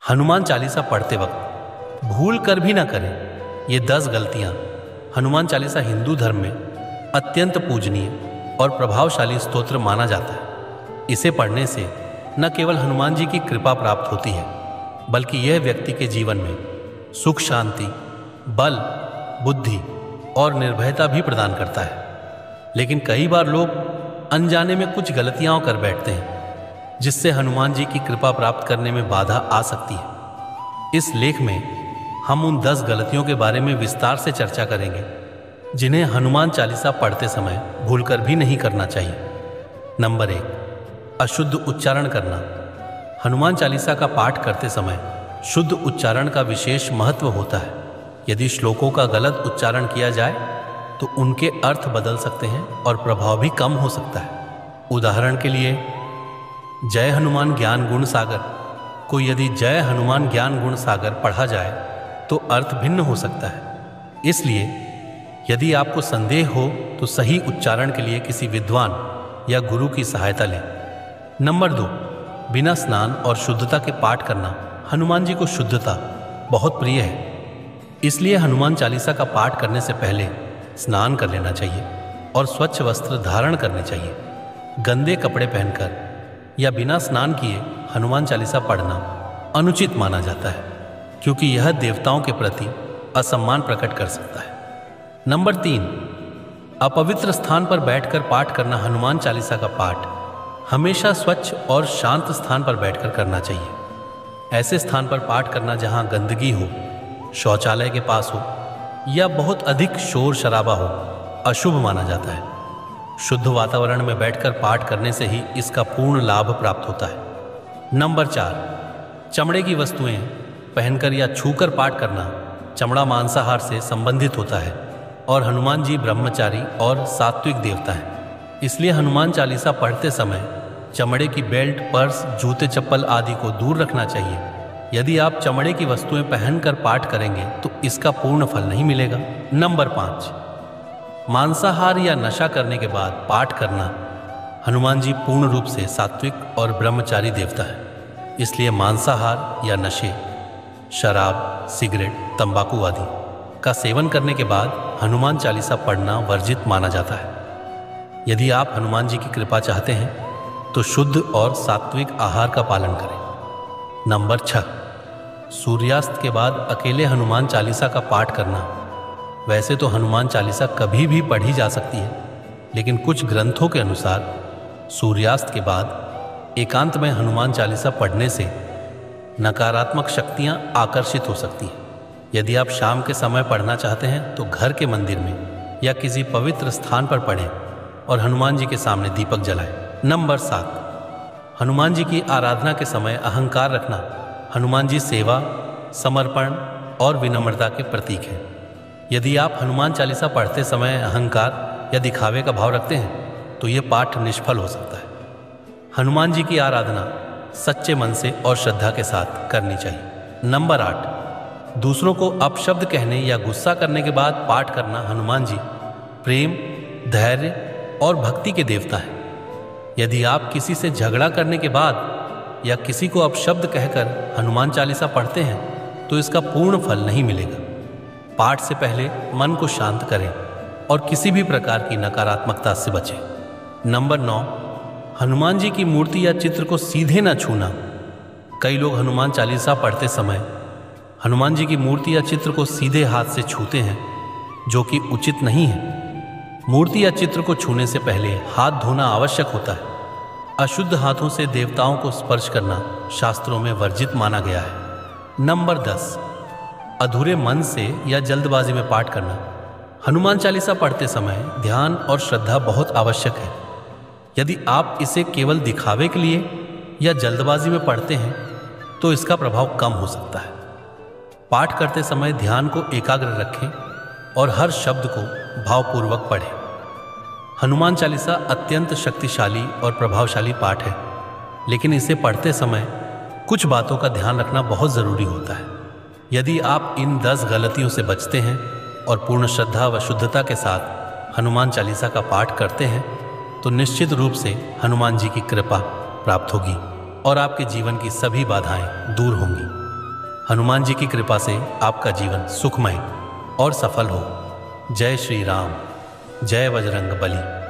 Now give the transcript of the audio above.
हनुमान चालीसा पढ़ते वक्त भूल कर भी ना करें। ये 10 गलतियां हनुमान चालीसा हिंदू धर्म में अत्यंत पूजनीय और प्रभावशाली स्तोत्र माना जाता है। इसे पढ़ने से न केवल हनुमान जी की कृपा प्राप्त होती है, बल्कि यह व्यक्ति के जीवन में सुख, शांति, बल, बुद्धि और निर्भयता भी प्रदान करता है। लेकिन कई बार लोग अनजाने में कुछ गलतियां कर बैठते हैं, जिससे हनुमान जी की कृपा प्राप्त करने में बाधा आ सकती है। इस लेख में हम उन 10 गलतियों के बारे में विस्तार से चर्चा करेंगे, जिन्हें हनुमान चालीसा पढ़ते समय भूलकर भी नहीं करना चाहिए। नंबर 1, अशुद्ध उच्चारण करना। हनुमान चालीसा का पाठ करते समय शुद्ध उच्चारण का विशेष महत्व होता है। यदि श्लोकों का गलत उच्चारण किया जाए तो उनके अर्थ बदल सकते हैं और प्रभाव भी कम हो सकता है। उदाहरण के लिए, जय हनुमान ज्ञान गुण सागर को यदि जय हनुमान ज्ञान गुण सागर पढ़ा जाए तो अर्थ भिन्न हो सकता है। इसलिए यदि आपको संदेह हो तो सही उच्चारण के लिए किसी विद्वान या गुरु की सहायता लें। नंबर 2, बिना स्नान और शुद्धता के पाठ करना। हनुमान जी को शुद्धता बहुत प्रिय है, इसलिए हनुमान चालीसा का पाठ करने से पहले स्नान कर लेना चाहिए और स्वच्छ वस्त्र धारण करने चाहिए। गंदे कपड़े पहनकर या बिना स्नान किए हनुमान चालीसा पढ़ना अनुचित माना जाता है, क्योंकि यह देवताओं के प्रति असम्मान प्रकट कर सकता है। नंबर 3, अपवित्र स्थान पर बैठकर पाठ करना। हनुमान चालीसा का पाठ हमेशा स्वच्छ और शांत स्थान पर बैठकर करना चाहिए। ऐसे स्थान पर पाठ करना जहां गंदगी हो, शौचालय के पास हो या बहुत अधिक शोर शराबा हो, अशुभ माना जाता है। शुद्ध वातावरण में बैठकर पाठ करने से ही इसका पूर्ण लाभ प्राप्त होता है। नंबर 4, चमड़े की वस्तुएं पहनकर या छूकर पाठ करना। चमड़ा मांसाहार से संबंधित होता है और हनुमान जी ब्रह्मचारी और सात्विक देवता हैं। इसलिए हनुमान चालीसा पढ़ते समय चमड़े की बेल्ट, पर्स, जूते, चप्पल आदि को दूर रखना चाहिए। यदि आप चमड़े की वस्तुएं पहनकर पाठ करेंगे तो इसका पूर्ण फल नहीं मिलेगा। नंबर 5, मांसाहार या नशा करने के बाद पाठ करना। हनुमान जी पूर्ण रूप से सात्विक और ब्रह्मचारी देवता है, इसलिए मांसाहार या नशे, शराब, सिगरेट, तंबाकू आदि का सेवन करने के बाद हनुमान चालीसा पढ़ना वर्जित माना जाता है। यदि आप हनुमान जी की कृपा चाहते हैं तो शुद्ध और सात्विक आहार का पालन करें। नंबर 6, सूर्यास्त के बाद अकेले हनुमान चालीसा का पाठ करना। वैसे तो हनुमान चालीसा कभी भी पढ़ी जा सकती है, लेकिन कुछ ग्रंथों के अनुसार सूर्यास्त के बाद एकांत में हनुमान चालीसा पढ़ने से नकारात्मक शक्तियां आकर्षित हो सकती हैं। यदि आप शाम के समय पढ़ना चाहते हैं तो घर के मंदिर में या किसी पवित्र स्थान पर पढ़ें और हनुमान जी के सामने दीपक जलाएं। नंबर 7, हनुमान जी की आराधना के समय अहंकार रखना। हनुमान जी सेवा, समर्पण और विनम्रता के प्रतीक हैं। यदि आप हनुमान चालीसा पढ़ते समय अहंकार या दिखावे का भाव रखते हैं तो यह पाठ निष्फल हो सकता है। हनुमान जी की आराधना सच्चे मन से और श्रद्धा के साथ करनी चाहिए। नंबर 8, दूसरों को अपशब्द कहने या गुस्सा करने के बाद पाठ करना। हनुमान जी प्रेम, धैर्य और भक्ति के देवता हैं। यदि आप किसी से झगड़ा करने के बाद या किसी को अपशब्द कहकर हनुमान चालीसा पढ़ते हैं तो इसका पूर्ण फल नहीं मिलेगा। पाठ से पहले मन को शांत करें और किसी भी प्रकार की नकारात्मकता से बचें। नंबर 9, हनुमान जी की मूर्ति या चित्र को सीधे न छूना। कई लोग हनुमान चालीसा पढ़ते समय हनुमान जी की मूर्ति या चित्र को सीधे हाथ से छूते हैं, जो कि उचित नहीं है। मूर्ति या चित्र को छूने से पहले हाथ धोना आवश्यक होता है। अशुद्ध हाथों से देवताओं को स्पर्श करना शास्त्रों में वर्जित माना गया है। नंबर 10, अधूरे मन से या जल्दबाजी में पाठ करना। हनुमान चालीसा पढ़ते समय ध्यान और श्रद्धा बहुत आवश्यक है। यदि आप इसे केवल दिखावे के लिए या जल्दबाजी में पढ़ते हैं तो इसका प्रभाव कम हो सकता है। पाठ करते समय ध्यान को एकाग्र रखें और हर शब्द को भावपूर्वक पढ़ें। हनुमान चालीसा अत्यंत शक्तिशाली और प्रभावशाली पाठ है, लेकिन इसे पढ़ते समय कुछ बातों का ध्यान रखना बहुत ज़रूरी होता है। यदि आप इन 10 गलतियों से बचते हैं और पूर्ण श्रद्धा व शुद्धता के साथ हनुमान चालीसा का पाठ करते हैं तो निश्चित रूप से हनुमान जी की कृपा प्राप्त होगी और आपके जीवन की सभी बाधाएं दूर होंगी। हनुमान जी की कृपा से आपका जीवन सुखमय और सफल हो। जय श्री राम, जय बजरंग बली।